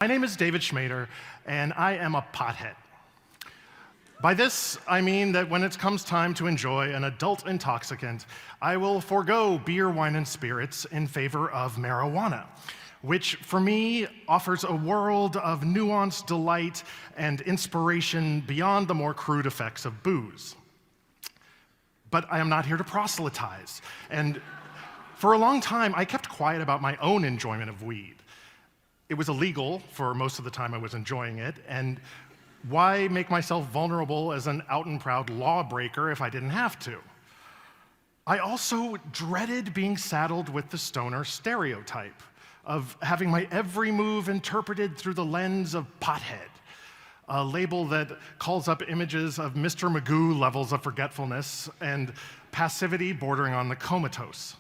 My name is David Schmader, and I am a pothead. By this, I mean that when it comes time to enjoy an adult intoxicant, I will forego beer, wine, and spirits in favor of marijuana, which for me offers a world of nuanced delight and inspiration beyond the more crude effects of booze. But I am not here to proselytize, and for a long time, I kept quiet about my own enjoyment of weed. It was illegal for most of the time I was enjoying it, and why make myself vulnerable as an out and proud lawbreaker if I didn't have to? I also dreaded being saddled with the stoner stereotype of having my every move interpreted through the lens of Pothead, a label that calls up images of Mr. Magoo levels of forgetfulness and passivity bordering on the comatose.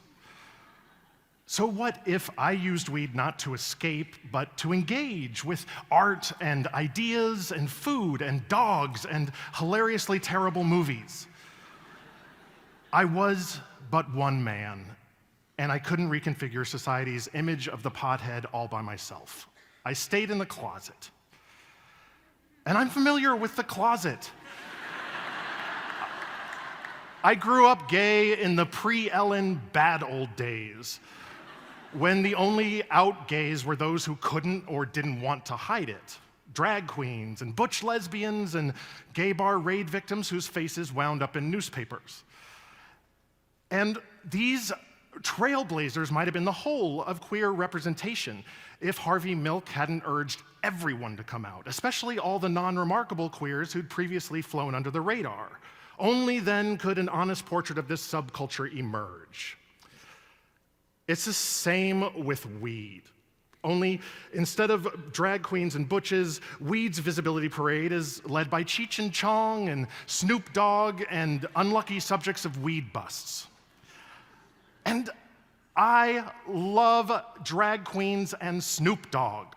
So what if I used weed not to escape, but to engage with art and ideas and food and dogs and hilariously terrible movies? I was but one man, and I couldn't reconfigure society's image of the pothead all by myself. I stayed in the closet. And I'm familiar with the closet. I grew up gay in the pre-Ellen bad old days, when the only out gays were those who couldn't or didn't want to hide it. Drag queens and butch lesbians and gay bar raid victims whose faces wound up in newspapers. And these trailblazers might have been the whole of queer representation if Harvey Milk hadn't urged everyone to come out, especially all the non-remarkable queers who'd previously flown under the radar. Only then could an honest portrait of this subculture emerge. It's the same with weed. Only instead of drag queens and butches, weed's visibility parade is led by Cheech and Chong and Snoop Dogg and unlucky subjects of weed busts. And I love drag queens and Snoop Dogg.